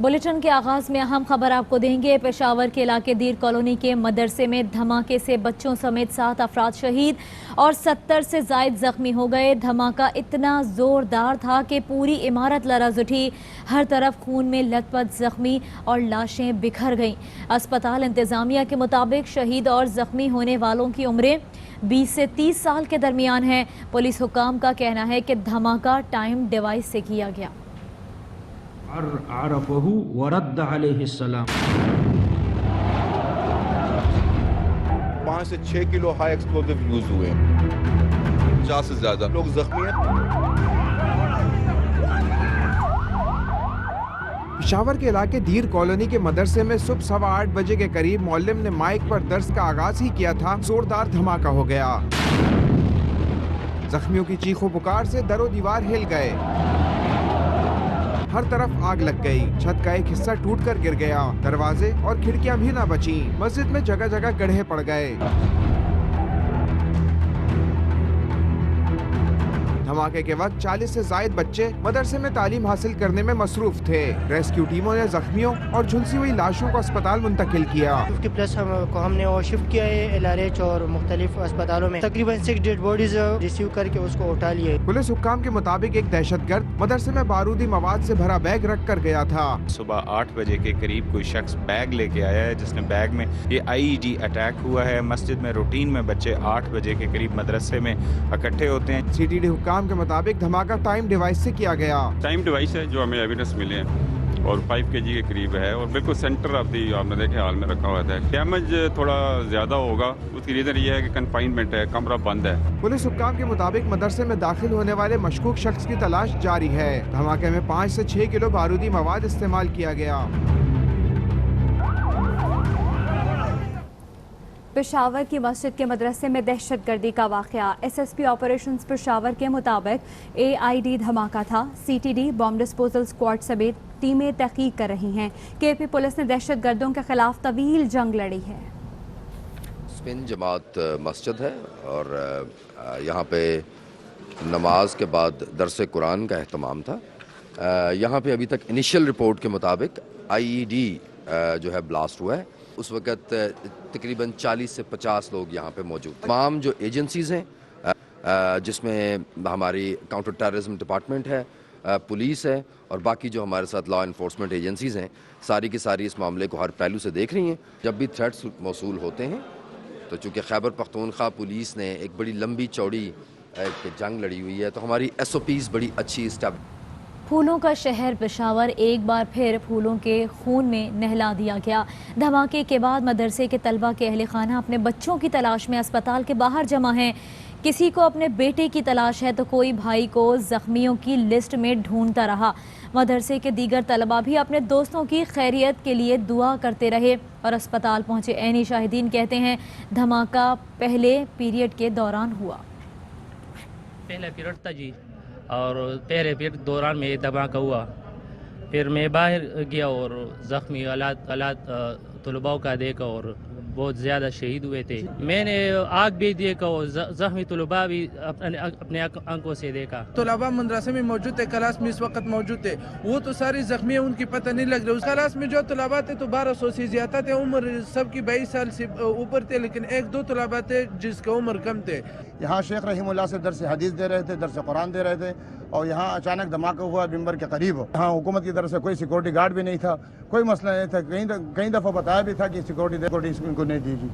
Bulletin के आगाज में अहम खबर आपको देंगे। पेशावर के इलाके दीर कॉलोनी के मदरसे में धमाके से बच्चों समेत 7 अफराद शहीद और 70 से जायद जख्मी हो गए। धमाका इतना जोरदार था कि पूरी इमारत लरज़ उठी। हर तरफ खून में लथपथ जख्मी और लाशें बिखर गईं। अस्पताल इंतजामिया के मुताबिक शहीद और जख्मी होने वालों की उम्रें 20 से 30 साल के दरमियान हैं। पुलिस हुकाम का कहना है कि धमाका टाइम डिवाइस से किया गया। आरफहु वरद्द अलैहिस्सलाम। 5 से 6 किलो हाई एक्सप्लोजिव यूज हुए, 50 से ज्यादा लोग जख्मी हैं। पेशावर के इलाके दीर कॉलोनी के मदरसे में सुबह 8:15 बजे के करीब मौलम ने माइक पर दर्स का आगाज ही किया था, जोरदार धमाका हो गया। जख्मियों की चीखों पुकार से दरो दीवार हिल गए। हर तरफ आग लग गई। छत का एक हिस्सा टूटकर गिर गया। दरवाजे और खिड़कियां भी ना बची। मस्जिद में जगह जगह गड्ढे पड़ गए। धमाके के वक्त 40 से जायद बच्चे मदरसे में तालीम हासिल करने में मसरूफ थे। रेस्क्यू टीमों ने जख्मियों और झुलसी हुई लाशों को अस्पताल मुंतकिल किया। 50+ हमने और शिफ्ट किया है LRH और मुख्तलिफ अस्पतालों में। तकरीबन 6 डेड बॉडीज रिसीव करके उसको उठा लिए। पुलिस हुक्काम के मुताबिक एक दहशतगर्द मदरसे में बारूदी मवाद से भरा बैग रख कर गया था। सुबह 8 बजे के करीब कोई शख्स बैग लेके आया है, जिसने बैग में ये IED अटैक हुआ है। मस्जिद में रूटीन में बच्चे 8 बजे के करीब मदरसे में इकट्ठे होते हैं। CTD हुक्काम के मुताबिक धमाका टाइम डिवाइस से किया गया। टाइम डिवाइस है जो हमें एविडेंस मिले हैं और 5 kg के करीब है और बिल्कुल सेंटर ऑफ दी आपने देखे हाल में रखा हुआ था। डैमेज थोड़ा ज्यादा होगा, उसकी रीजन ये है कि कन्फाइनमेंट है, कमरा बंद है। पुलिस हुक्काम के मुताबिक मदरसे में दाखिल होने वाले मशकूक शख्स की तलाश जारी है। धमाके में 5 से 6 किलो बारूदी मवाद इस्तेमाल किया गया। पेशावर की मस्जिद के मदरसे में दहशतगर्दी का वाक़या। SSP ऑपरेशंस पेशावर के मुताबिक AID धमाका था। CTD बॉम्ब डिस्पोजल स्क्वाड समेत टीमें तहकीक कर रही हैं। KP पुलिस ने दहशतगर्दों के खिलाफ तवील जंग लड़ी है। स्पिन जमात मस्जिद है और यहाँ पे नमाज के बाद दरस कुरान का एहतमाम था। यहाँ पे अभी तक इनिशियल रिपोर्ट के मुताबिक IED जो है ब्लास्ट हुआ है। उस वक़्त तकरीबन 40 से 50 लोग यहाँ पे मौजूद। तमाम जो एजेंसीज़ हैं जिसमें हमारी काउंटर टेररिज्म डिपार्टमेंट है, पुलिस है और बाकी जो हमारे साथ लॉ इन्फोर्समेंट एजेंसीज़ हैं, सारी की सारी इस मामले को हर पहलू से देख रही हैं। जब भी थ्रेट्स मौसूल होते हैं तो चूँकि खैबर पख्तूनख्वा पुलिस ने एक बड़ी लंबी चौड़ी एक जंग लड़ी हुई है, तो हमारी SOPs बड़ी अच्छी स्टेप। फूलों का शहर पेशावर एक बार फिर फूलों के खून में नहला दिया गया। धमाके के बाद मदरसे के तलबा के अहले खाना अपने बच्चों की तलाश में अस्पताल के बाहर जमा हैं। किसी को अपने बेटे की तलाश है तो कोई भाई को जख्मियों की लिस्ट में ढूंढता रहा। मदरसे के दीगर तलबा भी अपने दोस्तों की खैरियत के लिए दुआ करते रहे और अस्पताल पहुँचे ऐनी शाहिदीन कहते हैं धमाका पहले पीरियड के दौरान हुआ। पहला पीरियड था जी और पहले पीरियड दौरान में धमाका हुआ। फिर मैं बाहर गया और ज़ख्मी हालात तलबाओं का देखा और बहुत ज़्यादा शहीद हुए थे। मैंने आग भी देखा और ज़ख्मी तलबा भी अपने आंखों से देखा। तलबा मदरसे में मौजूद थे, क्लास में इस वक्त मौजूद थे, वो तो सारी जख्मी है, उनकी पता नहीं लग रही। उस क्लास में जो तलबा थे तो 1200 से ज़्यादा थे, उम्र सबकी 22 साल से ऊपर थे, लेकिन 1-2 तलबा थे जिसका उम्र कम थे। यहाँ शेख रहीमुल्लाह से दरस हदीस दे रहे थे, दरस कुरान दे रहे थे और यहाँ अचानक धमाका हुआ मिंबर के करीब। यहाँ हुकूमत की तरफ से कोई सिक्योरिटी गार्ड भी नहीं था, कोई मसला नहीं था। कई दफ़ा बताया भी था कि सिक्योरिटी इनको नहीं दी।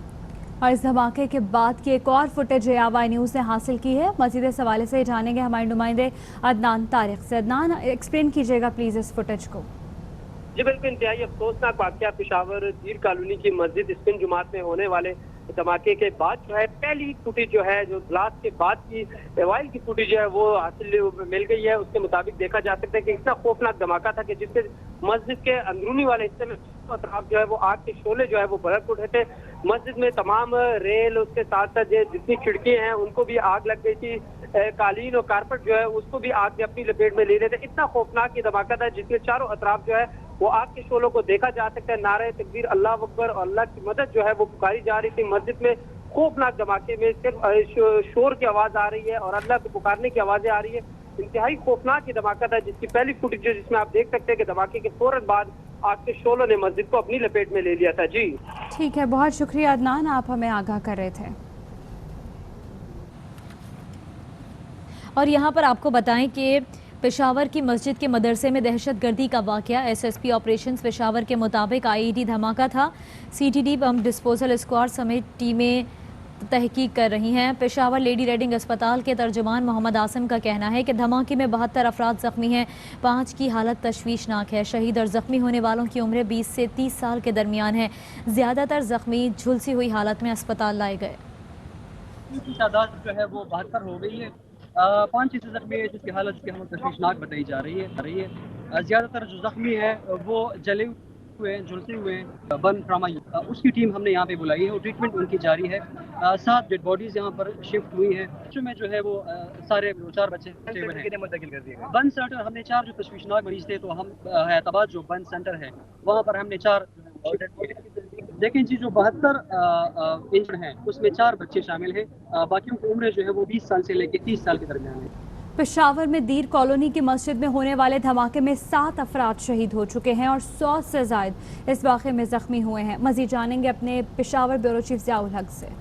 और इस धमाके के बाद की एक और फुटेज AWI न्यूज़ ने हासिल की है। मज़ीद इस हवाले से जानेंगे हमारे नुमाइंदे अदनान तारिक से। अदनान, एक्सप्लेन कीजिएगा प्लीज़ इस फुटेज को। जी बिल्कुल, इंतहाई अफसोसनाक वाक़या पेशावर दीर कॉलोनी की मस्जिद स्पिन जुमात में होने वाले धमाके के बाद जो है पहली फुटेज जो है जो ब्लास्ट के बाद की वाइल की फुटेज जो है वो हासिल मिल गई है। उसके मुताबिक देखा जा सकता है कि इतना खौफनाक धमाका था कि जिससे मस्जिद के अंदरूनी वाले हिस्से में अतराफ जो है वो आग के शोले जो है वो भड़क उठे थे। मस्जिद में तमाम रेल, उसके साथ साथ जितनी खिड़कियां हैं उनको भी आग लग गई थी। कालीन और कारपेट जो है उसको भी आग ने अपनी लपेट में ले रहे थे। इतना खौफनाक ये धमाका था जिसके चारों अतराफ जो है वो आग के शोलों को देखा जा सकता है। नारे तकबीर, अल्लाह अकबर और अल्लाह की मदद जो है वो पुकारी जा रही थी। मस्जिद में खौफनाक धमाके में सिर्फ शोर की आवाज आ रही है और अल्लाह को पुकारने की आवाजें आ रही है। इंतहाई खौफनाक ये धमाका था जिसकी पहली फुटेज जिसमें आप देख सकते हैं कि धमाके के फौरन बाद आग के शोलों ने मस्जिद को अपनी लपेट में ले लिया था। जी ठीक है, बहुत शुक्रिया अदनान, आप हमें आगाह कर रहे थे। और यहाँ पर आपको बताएं कि पेशावर की मस्जिद के मदरसे में दहशतगर्दी का वाक़या। एसएसपी ऑपरेशंस पेशावर के मुताबिक आईईडी धमाका था। सीटीडी बम डिस्पोजल स्क्वाड समेत टीमें तहकीक कर रही हैं। पेशावर लेडी रेडिंग अस्पताल के तर्जुमान मोहम्मद आसिम का कहना है कि धमाके में 72 अफराद ज़ख्मी हैं, 5 की हालत तशवीशनाक है। शहीद और ज़ख्मी होने वालों की उम्र 20 से 30 साल के दरमियान है। ज़्यादातर ज़ख्मी झुलसी हुई हालत में अस्पताल लाए गए। इनकी तादाद जो है वो 72 हो गई है। 5 ऐसे ज़ख्मी है जिसकी हालत तशवीशनाक बताई जा रही है। ज़्यादातर जो ज़ख्मी है वो जले हुए झुलसे हुए बर्न ट्रामा, उसकी टीम हमने यहाँ पे बुलाई है और ट्रीटमेंट उनकी जारी है। 7 डेड बॉडीज़ यहाँ पर शिफ्ट हुई हैं, में जो है वो सारे 4 बच्चे मुंतकिल कर दिए गए। बर्न सेंटर हमने 4 जो तशवीशनाक मरीज थे, तो हम हैदराबाद जो बर्न सेंटर है वहाँ पर हमने 4 लेकिन जी जो 72 इंजर्ड हैं उसमें 4 बच्चे शामिल हैं। बाकियों की उम्र जो है वो 20 साल से लेकर 30 साल के दरमियान है। पेशावर में दीर कॉलोनी की मस्जिद में होने वाले धमाके में 7 अफराद शहीद हो चुके हैं और 100 से ज़ायद इस वाक़े में ज़ख्मी हुए हैं। मज़ीद जानेंगे अपने पेशावर ब्यूरो चीफ ज़ियाउल हक से।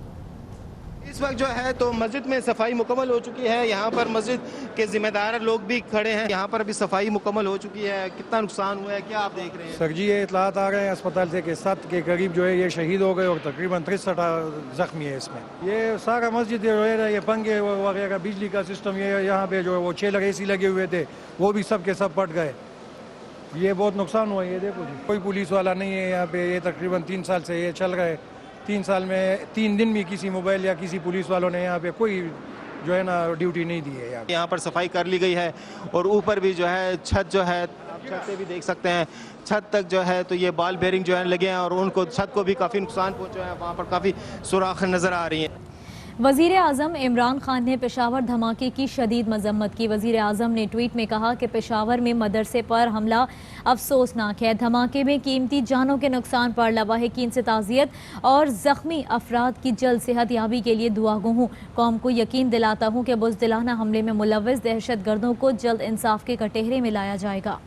इस वक्त जो है तो मस्जिद में सफाई मुकम्मल हो चुकी है। यहाँ पर मस्जिद के जिम्मेदार लोग भी खड़े हैं। यहाँ पर अभी सफाई मुकम्मल हो चुकी है। कितना नुकसान हुआ है, क्या आप देख रहे हैं? सर जी, ये इतलात आ रहे हैं अस्पताल से कि 7 के करीब जो है ये शहीद हो गए और तकरीबन 63 ज़ख्मी है इसमें। ये सारा मस्जिद जो है ये पंखे वगैरह बिजली का सिस्टम, ये यहाँ पे जो है वो 6 AC लगे हुए थे, वो भी सब के सब फट गए। ये बहुत नुकसान हुआ। ये देखो जी, कोई पुलिस वाला नहीं है यहाँ पे। ये तकरीबन 3 साल से ये चल रहा है। 3 साल में 3 दिन भी किसी मोबाइल या किसी पुलिस वालों ने यहाँ पे कोई जो है ना ड्यूटी नहीं दी है। यहाँ पर सफाई कर ली गई है और ऊपर भी जो है छत जो है, आप छत से भी देख सकते हैं, छत तक जो है तो ये बॉल बेयरिंग जो है लगे हैं और उनको छत को भी काफ़ी नुकसान पहुँचा है। वहाँ पर काफ़ी सुराख नज़र आ रही हैं। वज़ीर आज़म इमरान खान ने पेशावर धमाके की शदीद मजम्मत की। वज़ीर आज़म ने ट्वीट में कहा कि पेशावर में मदरसे पर हमला अफसोसनाक है। धमाके में कीमती जानों के नुकसान पर लवाहिकीन से ताज़ियत और ज़ख्मी अफराद की जल्द सेहत याबी के लिए दुआगो हूँ। कौम को यकीन दिलाता हूँ कि बुज़दिलाना हमले में मुलव्वस दहशत गर्दों को जल्द इंसाफ के कटहरे में लाया जाएगा।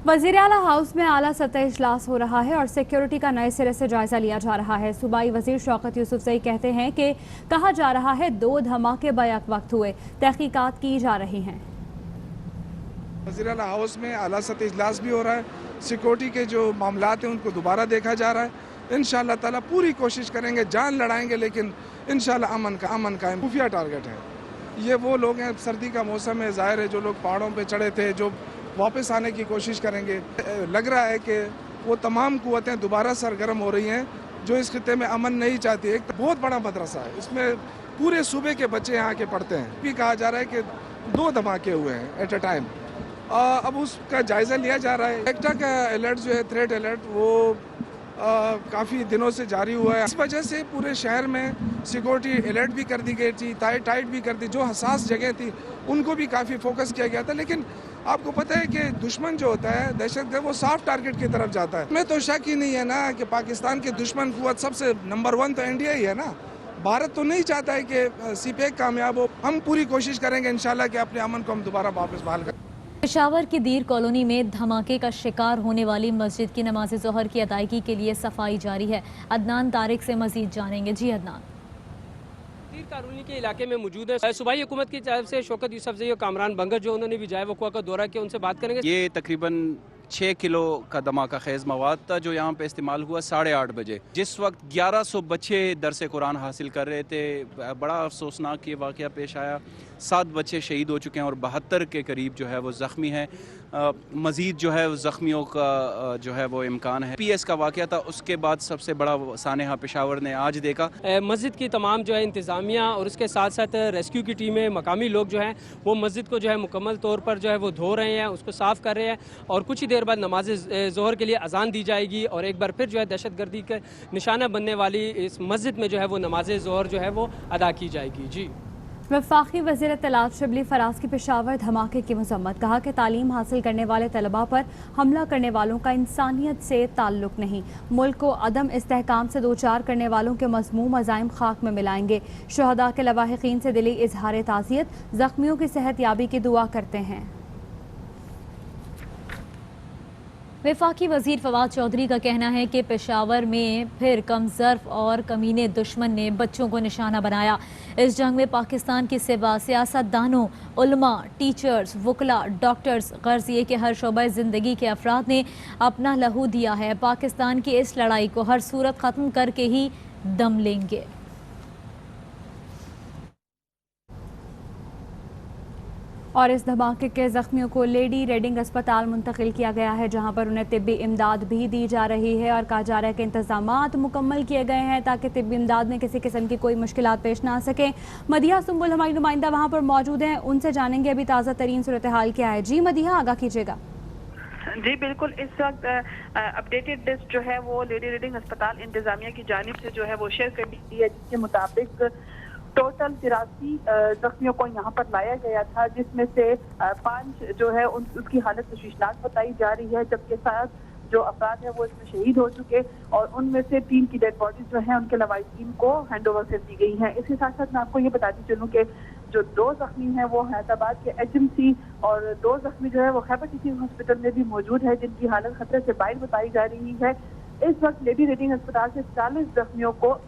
वज़ीर आला हाउस में आला सतह इजलास हो रहा है और सिक्योरिटी का नए सिरे से जायजा लिया जा रहा है। सूबाई वज़ीर शौकत यूसुफज़ई कहते हैं कि कहा जा रहा है 2 धमाके बैक वक्त हुए, तहकीकात की जा रही हैं। वज़ीर आला हाउस में आला सतह इजलास भी हो रहा है। सिक्योरिटी के जो मामलात हैं उनको दोबारा देखा जा रहा है। इंशाअल्लाह ताला पूरी कोशिश करेंगे, जान लड़ाएंगे, लेकिन इंशाअल्लाह अमन का खुफिया टारगेट है। ये वो लोग हैं, सर्दी का मौसम है, ज़ाहिर है जो लोग पहाड़ों पर चढ़े थे, जो वापस आने की कोशिश करेंगे। लग रहा है कि वो तमाम कुव्वतें दोबारा सरगर्म हो रही हैं जो इस खित्ते में अमन नहीं चाहती। एक बहुत बड़ा मदरसा है, इसमें पूरे सूबे के बच्चे यहाँ के पढ़ते हैं। भी कहा जा रहा है कि 2 धमाके हुए हैं एट अ टाइम। अब उसका जायज़ा लिया जा रहा है। एक्टा का अलर्ट जो है, थ्रेट अलर्ट, वो काफ़ी दिनों से जारी हुआ है। इस वजह से पूरे शहर में सिक्योरिटी अलर्ट भी कर दी गई थी, टाइट भी कर दी। जो हसास जगह थी उनको भी काफ़ी फोकस किया गया था। लेकिन आपको पता है कि दुश्मन जो होता है दहशतगर्द, वो सॉफ्ट टारगेट की तरफ जाता है। मैं तो शक ही नहीं है ना कि पाकिस्तान के दुश्मन कुव्वत सबसे नंबर 1 तो इंडिया ही है ना। भारत तो नहीं चाहता है कि सीपेक कामयाब हो। हम पूरी कोशिश करेंगे इंशाल्लाह कि अपने अमन को हम दोबारा वापस बहाल करें। पेशावर की दीर कॉलोनी में धमाके का शिकार होने वाली मस्जिद की नमाज ज़ोहर की अदायगी के लिए सफाई जारी है। अदनान तारिक से मजीद जानेंगे। जी अदनान। दीर कॉलोनी के इलाके में मौजूद है। सूबाई हुकूमत की तरफ से शौकत यूसुफज़ई और कामरान बंगर जो उन्होंने भी जाए वक़ुआ का दौरा किया, उनसे बात करेंगे। ये तकरीबन 6 किलो का धमाका खेज़ मवाद था जो यहाँ पे इस्तेमाल हुआ 8:30 बजे, जिस वक्त 1100 बच्चे दरस कुरान हासिल कर रहे थे। बड़ा अफसोसनाक ये वाक़या पेश आया। 7 बच्चे शहीद हो चुके हैं और 72 के करीब जो है वो ज़ख्मी हैं। मज़ीद जो है ज़ख्मियों का जो है वो इम्कान है। PS का वाक़या था, उसके बाद सबसे बड़ा सानहा पेशावर ने आज देखा। मस्जिद की तमाम जो है इंतज़ामिया और उसके साथ साथ रेस्क्यू की टीमें, मकामी लोग जो हैं वो मस्जिद को जो है मुकम्मल तौर पर जो है वो धो रहे हैं, उसको साफ़ कर रहे हैं और कुछ ही देर बाद नमाज ज़ोहर के लिए अजान दी जाएगी और एक बार फिर जो है दहशतगर्दी के निशाना बनने वाली इस मस्जिद में जो है वो नमाज ज़ोहर जो है वो अदा की जाएगी। जी। वफाकी वज़ीर इत्तलात शिबली फराज की पेशावर धमाके की मजम्मत, कहा कि तालीम हासिल करने वाले तलबा पर हमला करने वालों का इंसानियत से ताल्लुक नहीं। मुल्क को अदम इस्तेहकाम से दो चार करने वालों के मज़मूम अज़ाइम खाक में मिलाएंगे। शुहदा के लवाहिकीन से दिली इजहार ताज़ियत, ज़ख्मियों की सेहत याबी की दुआ करते हैं। वफाकी वजीर फवाद चौधरी का कहना है कि पेशावर में फिर कमजर्फ और कमीने दुश्मन ने बच्चों को निशाना बनाया। इस जंग में पाकिस्तान के सिवा सियासतदानों, उलमा, टीचर्स, वकला, डॉक्टर्स, गर्ज ये कि हर शोबे ज़िंदगी के अफराद ने अपना लहू दिया है। पाकिस्तान की इस लड़ाई को हर सूरत ख़त्म करके ही दम लेंगे। और इस धमाके के जख्मियों को लेडी रेडिंग अस्पताल मुंतकिल किया गया है, जहां पर उन्हें तिब्बी इमदाद भी दी जा रही है और कहा जा रहा है कि इंतजामात मुकम्मल किए गए हैं ताकि तिब्बी इमदाद में किसी किस्म की कोई मुश्किलात पेश ना आ सके। मदिहा सुंबुल हमारी नुमाइंदा वहां पर मौजूद हैं, उनसे जानेंगे अभी ताज़ा तरीन सूरत हाल क्या है। जी मदिहा, आगाह कीजिएगा। जी बिल्कुल, इस वक्त अपडेटेड लिस्ट जो है वो लेडी रीडिंग अस्पताल इंतजामिया की जानिब से जो है वो शेयर कर दी गई है, जिसके मुताबिक टोटल 83 जख्मियों को यहाँ पर लाया गया था, जिसमें से 5 जो है उसकी हालत तशवीशनाक बताई जा रही है, जबकि 7 जो अफराद है वो इसमें शहीद हो चुके और उनमें से 3 की डेड बॉडीज जो है उनके लवाहिकीन को हैंड ओवर कर दी गई हैं। इसके साथ साथ मैं आपको ये बताती चलूँ कि जो 2 जख्मी हैं वो हैदराबाद के HMC और 2 जख्मी जो है वो खैबर टीचिंग हॉस्पिटल में भी मौजूद है, जिनकी हालत खतरे से बाहर बताई जा रही है। इस वक्त लेडी रीडिंग अस्पताल से 40 जख्मियों को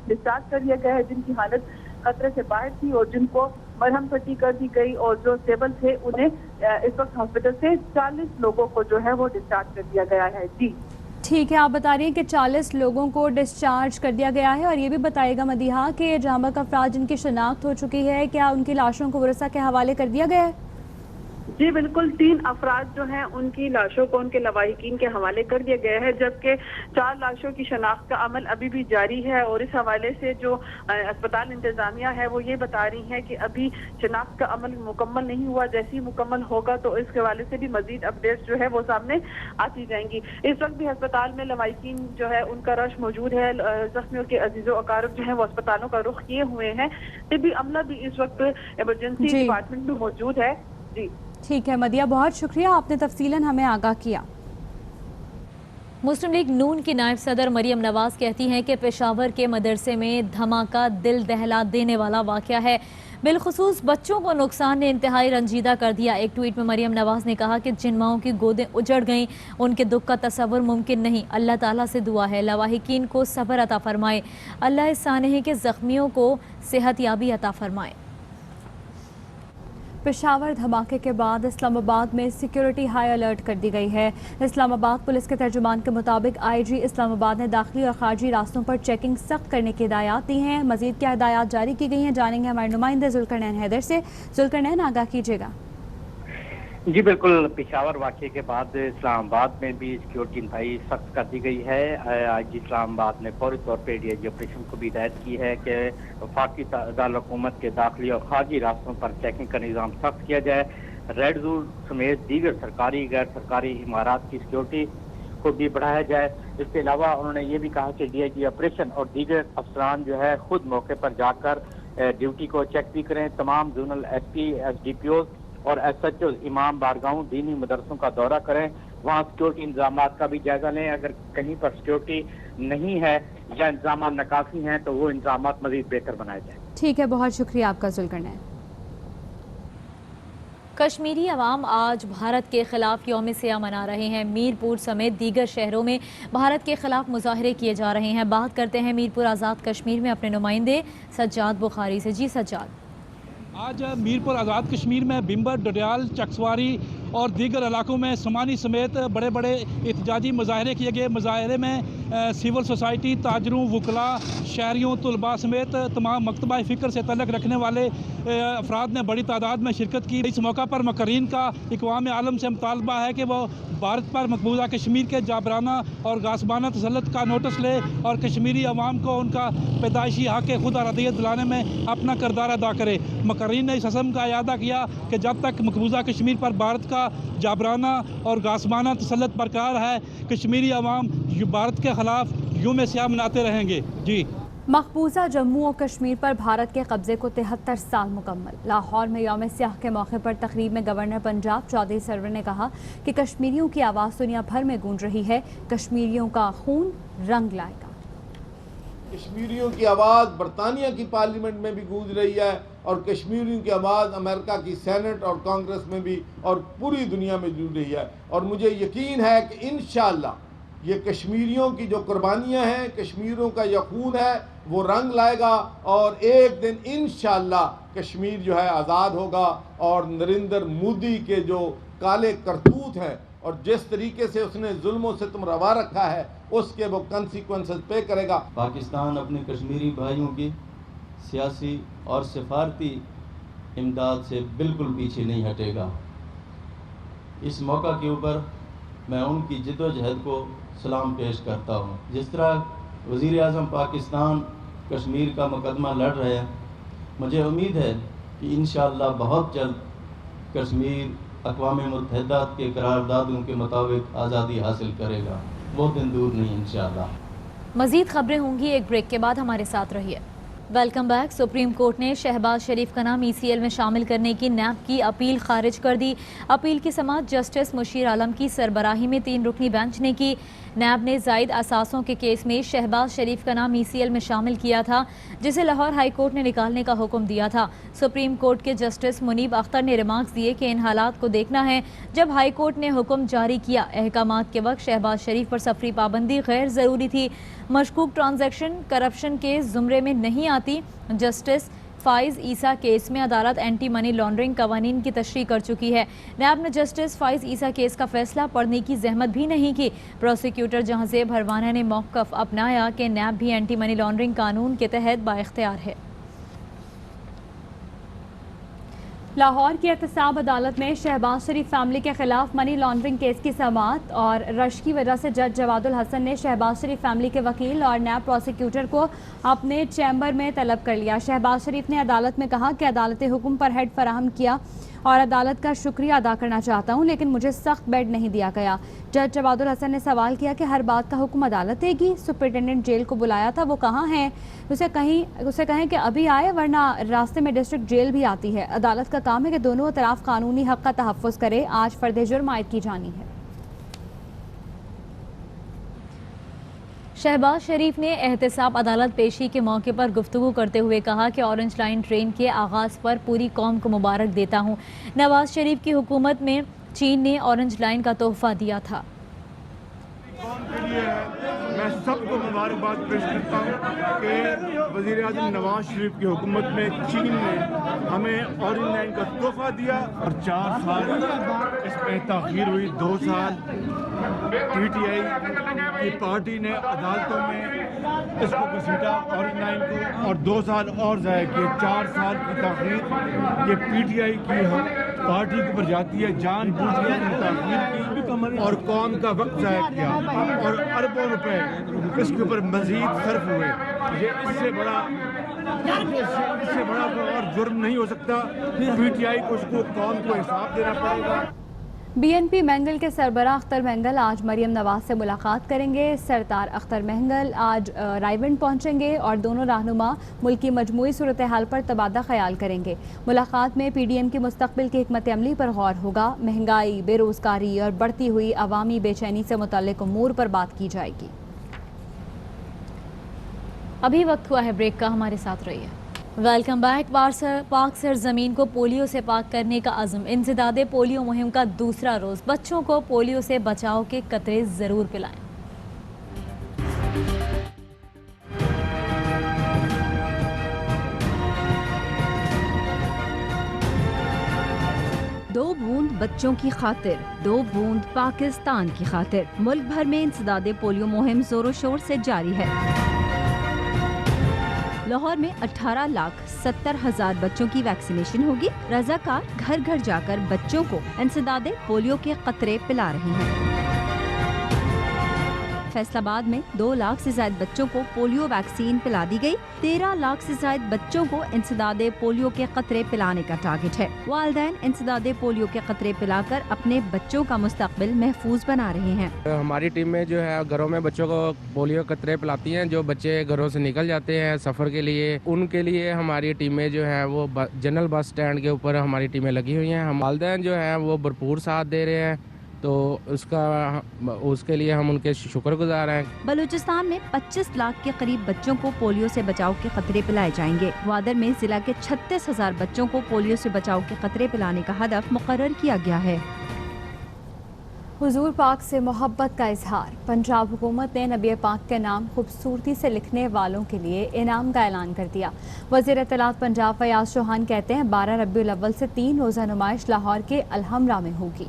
डिस्चार्ज कर दिया गया है, जिनकी हालत खतरे से बाहर थी और जिनको मरहम पट्टी कर दी गई और जो स्टेबल थे उन्हें इस वक्त हॉस्पिटल से 40 लोगों को जो है वो डिस्चार्ज कर दिया गया है। जी ठीक है, आप बता रही हैं कि 40 लोगों को डिस्चार्ज कर दिया गया है और ये भी बताइएगा मदिहा कि जाँ बहक अफराद जिनकी शनाख्त हो चुकी है, क्या उनकी लाशों को वरसा के हवाले कर दिया गया है? जी बिल्कुल, 3 अफराद जो हैं उनकी लाशों को उनके लवाहिकीन के हवाले कर दिया गया है, जबकि 4 लाशों की शनाख्त का अमल अभी भी जारी है। और इस हवाले से जो अस्पताल इंतजामिया है वो ये बता रही है कि अभी शनाख्त का अमल मुकम्मल नहीं हुआ, जैसे ही मुकम्मल होगा तो इस हवाले से भी मजीद अपडेट्स जो है वो सामने आती जाएंगी। इस वक्त भी अस्पताल में लवाहिकीन जो है उनका रश मौजूद है, जख्मियों के अजीजो अकारब जो है वो अस्पतालों का रुख किए हुए हैं। तिब्बी अमला भी इस वक्त इमरजेंसी डिपार्टमेंट में मौजूद है। जी ठीक है मदिया, बहुत शुक्रिया, आपने तफसीलन हमें आगाह किया। मुस्लिम लीग नून की नायब सदर मरियम नवाज कहती हैं कि पेशावर के मदरसे में धमाका दिल दहला देने वाला वाक़या है, बिलखुसूस बच्चों को नुकसान ने इंतहाई रंजीदा कर दिया। एक ट्वीट में मरियम नवाज ने कहा कि जिन माओं की गोदें उजड़ गईं उनके दुख का तसव्वुर मुमकिन नहीं। अल्लाह ताला से दुआ है लवाहिकीन को सब्र अता फरमाए, अल्लाह इस सानहे के ज़ख्मियों को सेहत याबी अता फरमाए। पेशावर धमाके के बाद इस्लामाबाद में सिक्योरिटी हाई अलर्ट कर दी गई है। इस्लामाबाद पुलिस के तर्जुमान के मुताबिक IG इस्लामाबाद ने दाखिली और खारजी रास्तों पर चेकिंग सख्त करने की हिदायत दी हैं। मजीद क्या हिदायत जारी की गई हैं जानेंगे हमारे नुमाइंदे जुल्करनैन हैदर से। जुल्करनैन, आगाह कीजिएगा। जी बिल्कुल, पेशावर वाक़े के बाद इस्लामाबाद में भी सिक्योरिटी इंतहाई सख्त कर दी गई है। आज इस्लामाबाद ने फौरी तौर पर DIG ऑपरेशन को भी हिदायत की है कि वफाकी दारुल-हुकूमत के दाखिली और खारजी रास्तों पर चेकिंग का निज़ाम सख्त किया जाए। रेड जोन समेत दीगर सरकारी गैर सरकारी इमारात की सिक्योरिटी को भी बढ़ाया जाए। इसके अलावा उन्होंने ये भी कहा कि DIG ऑपरेशन और दीगर अफसरान जो है खुद मौके पर जाकर ड्यूटी को चेक भी करें। तमाम जोनल SP, SDPO और SHO इमाम बारगाहों दीनी मदरसों का दौरा करें, वहाँ सिक्योरिटी इंतजामात का भी जायजा लें। अगर कहीं पर सिक्योरिटी नहीं है या इंतजामात नाकाफी हैं तो वो इंतजामात मजीद बेहतर बनाए जाए। ठीक है, बहुत शुक्रिया आपका जुल्करनैन। कश्मीरी अवाम आज भारत के खिलाफ यौम सियाह मना रहे हैं। मीरपुर समेत दीगर शहरों में भारत के खिलाफ मुजाहरे किए जा रहे हैं। बात करते हैं मीरपुर आज़ाद कश्मीर में अपने नुमाइंदे सज्जाद बुखारी से। जी सज्जाद। आज मीरपुर आज़ाद कश्मीर में बिम्बर, डडियाल, चकसवारी और दीगर इलाकों में समानी समेत बड़े बड़े एहतजाजी मुजाहरे किए गए। मुजाहरे में सिविल सोसाइटी, ताजरों, वकला, शहरियों, तलबा समेत तमाम मकतबा फ़िक्र से तल्लुक़ रखने वाले अफराद ने बड़ी तादाद में शिरकत की। इस मौका पर मकर्रीन का इक़वाम आलम से मुतालबा है कि वह भारत पर मकबूजा कश्मीर के जाबराना और गासबाना तसल्लुत का नोटिस ले और कश्मीरी अवाम को उनका पैदाइशी हक़ खुद अरादियत दिलाने में अपना किरदार अदा करे। मकर्रीन ने इस हज़म का इयादा किया कि जब तक मकबूजा कश्मीर पर भारत का जाबराना और गासबाना तसल्लुत बरकरार है, कश्मीरी अवाम भारत के खिलाफ यौम सियाह मनाते रहेंगे। जी। मकबूजा जम्मू और कश्मीर पर भारत के कब्जे को 73 साल मुकम्मल। लाहौर में यौम सियाह के मौके पर तकरीब में गवर्नर पंजाब चौधरी सरवर ने कहा कि कश्मीरियों की आवाज़ दुनिया भर में गूंज रही है, कश्मीरियों का खून रंग लाएगा। کشمیریوں کی آواز برطانیہ کی پارلیمنٹ میں بھی گونج رہی ہے اور کشمیریوں کی آواز امریکہ کی سینٹ اور کانگریس میں بھی اور پوری دنیا میں گونج رہی ہے. اور مجھے یقین ہے کہ انشاءاللہ یہ کشمیریوں کی جو قربانیاں ہیں، کشمیریوں کا یہ خون ہے، وہ رنگ لائے گا اور ایک دن انشاءاللہ کشمیر جو ہے آزاد ہوگا اور نریندر مودی کے جو کالے کرتوت ہیں اور جس طریقے سے اس نے ظلم و ستم روا رکھا ہے اس کے وہ کنسیکوینسز پے کرے گا. پاکستان اپنے کشمیری بھائیوں کی سیاسی اور سفارتی امداد سے بالکل پیچھے نہیں ہٹے گا. اس موقع کے اوپر میں ان کی جد و جہد کو سلام پیش کرتا ہوں. جس طرح وزیر اعظم پاکستان کشمیر کا مقدمہ لڑ رہے ہیں، مجھے امید ہے کہ انشاءاللہ بہت جلد کشمیر اقوام متحدہ کے قراردادوں کے مطابق آزادی حاصل کرے گا. وہ دن دور نہیں انشاءاللہ. مزید خبریں ہوں گی ایک بریک کے بعد، ہمارے ساتھ رہیے. Welcome back. سپریم کورٹ نے شہباز شریف کا نام ECL میں شامل کرنے کی نیب کی اپیل خارج کر دی. اپیل کی سماعت جسٹس مشیر عالم کی سربراہی میں 3 رکنی بینچ نے کی. نیب نے زائد اثاثوں کے کیس میں شہباز شریف کا نام ECL میں شامل کیا تھا، جسے لاہور ہائی کورٹ نے نکالنے کا حکم دیا تھا. سپریم کورٹ کے جسٹس منیب اختر نے ریمارکس دیے کہ ان حالات کو دیکھنا ہے جب ہائی کورٹ نے حکم جاری کیا. احکامات کے وقت شہباز شریف پر سفری پابندی غیر ضروری تھی، مشکوک ٹرانزیکشن کرپشن کے زمرے میں نہیں آتی. جسٹس فائز عیسیٰ کیس میں عدالت اینٹی منی لانڈرنگ قوانین کی تشریح کر چکی ہے. نیب نے جسٹس فائز عیسیٰ کیس کا فیصلہ پڑھنے کی زحمت بھی نہیں کی. پروسیکیوٹر جہانزیب ہروانہ نے موقف اپنایا کہ نیب بھی اینٹی منی لانڈرنگ قانون کے تحت بااختیار ہے. لاہور کی احتساب عدالت میں شہباز شریف فیملی کے خلاف منی لانڈرنگ کیس کی سماعت اور رش کی وجہ سے جج جواد الحسن نے شہباز شریف فیملی کے وکیل اور نیب پروسیکیوٹر کو اپنے چیمبر میں طلب کر لیا. شہباز شریف نے عدالت میں کہا کہ عدالت حکم پر ہیڈ فراہم کیا اور عدالت کا شکریہ ادا کرنا چاہتا ہوں، لیکن مجھے سخت بیڈ نہیں دیا گیا. جج جواد الحسن نے سوال کیا کہ ہر بات کا حکم عدالت دے گی؟ سپرنٹینڈنٹ جیل کو بلایا تھا، وہ کہاں ہیں؟ اسے کہیں کہ ابھی آئے ورنہ راستے میں ڈسٹرکٹ جیل بھی آتی ہے. عدالت کا کام ہے کہ دونوں اطراف قانونی حق کا تحفظ کرے. آج فرد جرم عائد کی جانی ہے. شہباز شریف نے احتساب عدالت پیشی کے موقع پر گفتگو کرتے ہوئے کہا کہ اورنج لائن ٹرین کے آغاز پر پوری قوم کو مبارک دیتا ہوں. نواز شریف کی حکومت میں چین نے اورنج لائن کا تحفہ دیا تھا. میں سب کو مبارکباد پیش کرتا ہوں کہ وزیر اعظم نواز شریف کی حکومت میں چین نے ہمیں اورنج لائن کا تحفہ دیا اور 4 سال اس پہ تاخیر ہوئی. 2 سال PTI کی پارٹی نے عدالتوں میں اس کو گھسیٹا اورنج لائن کو اور 2 سال اور ضائع کیے. 4 سال کی تاخیر یہ PTI کی پارٹی کے اوپر جاتی ہے. جان بوجھ کر تاخیر کی اور قوم کا وقت ضائع کیا اور اربوں روپے اس کے اوپر مزید صرف ہوئے. یہ اس سے بڑا کوئی اور جرم نہیں ہو سکتا. PTI کو اس کو قوم کو حساب دینا پڑے گا. BNP مینگل کے سربراہ اختر مینگل آج مریم نواز سے ملاقات کریں گے. سردار اختر مینگل آج رائیونڈ پہنچیں گے اور دونوں رہنما ملک کی مجموعی صورتحال پر تبادلہ خیال کریں گے. ملاقات میں PDM کے مستقبل کی حکمت عملی پر غور ہوگا. مہنگائی، بے روزگاری اور بڑھتی ہوئی عوامی بے چینی سے متعلق امور پر بات کی جائے گی. ابھی وقت ہوا ہے بریک کا، ہمارے ساتھ رہیے. Welcome back. پاک سرزمین کو پولیو سے پاک کرنے کا عزم. انسداد پولیو مہم کا دوسرا روز. بچوں کو پولیو سے بچاؤ کے قطرے ضرور پلائیں. دو بوند بچوں کی خاطر، 2 بوند پاکستان کی خاطر. ملک بھر میں انسداد پولیو مہم زور و شور سے جاری ہے. لاہور میں 18,70,000 بچوں کی ویکسینیشن ہوگی. رضاکار گھر گھر جا کر بچوں کو انسداد پولیو کے قطرے پلا رہے ہیں. فیصل آباد میں 2 لاکھ سے زائد بچوں کو پولیو ویکسین پلا دی گئی. 13 لاکھ سے زائد بچوں کو انسداد پولیو کے قطرے پلانے کا ٹارگٹ ہے. والدین انسداد پولیو کے قطرے پلا کر اپنے بچوں کا مستقبل محفوظ بنا رہے ہیں. ہماری ٹیم میں جو ہے گھروں میں بچوں کو پولیو قطرے پلاتی ہیں. جو بچے گھروں سے نکل جاتے ہیں سفر کے لیے، ان کے لیے ہماری ٹیمیں جو ہیں وہ جنرل بس اسٹینڈ کے اوپر ہماری ٹیمیں لگی ہوئی ہیں. ہم والدین جو ہیں وہ بھرپور ساتھ دے رہے ہیں तो उसके लिए हम उनके शुक्रगुजार हैं। बलूचिस्तान में 25 लाख के करीब बच्चों को पोलियो से बचाव के खतरे पिलाए जाएंगे। ग्वादर में जिला के 36,000 बच्चों को पोलियो से बचाव के खतरे पिलाने का हदफ मुकर्रर किया गया है। हुजूर पाक से मोहब्बत का इजहार। पंजाब हुकूमत ने नबी पाक के नाम खूबसूरती से लिखने वालों के लिए इनाम का ऐलान कर दिया। वज़ीर इत्तलात पंजाब फयाज चौहान कहते हैं 12 रबीउल अव्वल से 3 रोज़ा नुमाइश लाहौर के अलहमरा में होगी।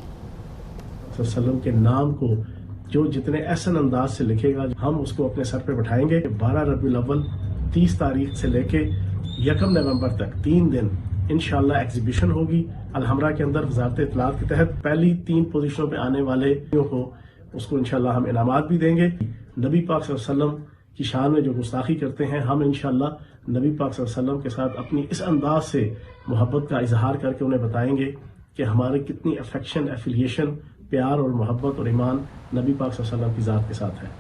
वसल्लम के नाम को जो जितने एहसन अंदाज से लिखेगा हम उसको अपने सर पे बैठाएंगे। 12 रबीउल अव्वल 30 तारीख से लेके 1 नवंबर तक 3 दिन इंशाल्लाह एग्जीबिशन होगी अलहमरा के अंदर। वजारत इत्तलात के तहत पहली 3 पोजीशनों पे आने वाले को उसको इंशाल्लाह हम इनामात भी देंगे। नबी पाक सल्लल्लाहु अलैहि वसल्लम की शान में जो गुस्ताखी करते हैं हम इंशाल्लाह नबी पाक सल्लल्लाहु अलैहि वसल्लम के साथ अपनी इस अंदाज से मोहब्बत का इजहार करके उन्हें बताएंगे कि हमारे कितनी अफेक्शन, एफिलिएशन, प्यार और मोहब्बत और ईमान नबी पाक सल्लल्लाहु अलैहि वसल्लम की ज़ात के साथ है।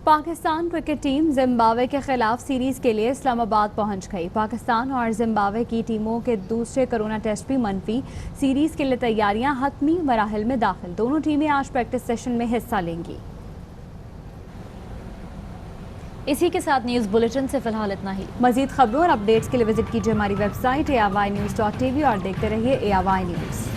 पाकिस्तान क्रिकेट टीम जिम्बाब्वे के खिलाफ सीरीज के लिए इस्लामाबाद पहुंच गई। पाकिस्तान और जिम्बाब्वे की टीमों के दूसरे कोरोना टेस्ट भी मनफी। सीरीज के लिए तैयारियां हतमी मराहिल में दाखिल। दोनों टीमें आज प्रैक्टिस सेशन में हिस्सा लेंगी। इसी के साथ न्यूज़ बुलेटिन से फिलहाल इतना ही। मजीद खबरों और अपडेट्स के लिए विजिट कीजिए हमारी वेबसाइट ARYnews.tv और देखते रहिए ARY न्यूज़।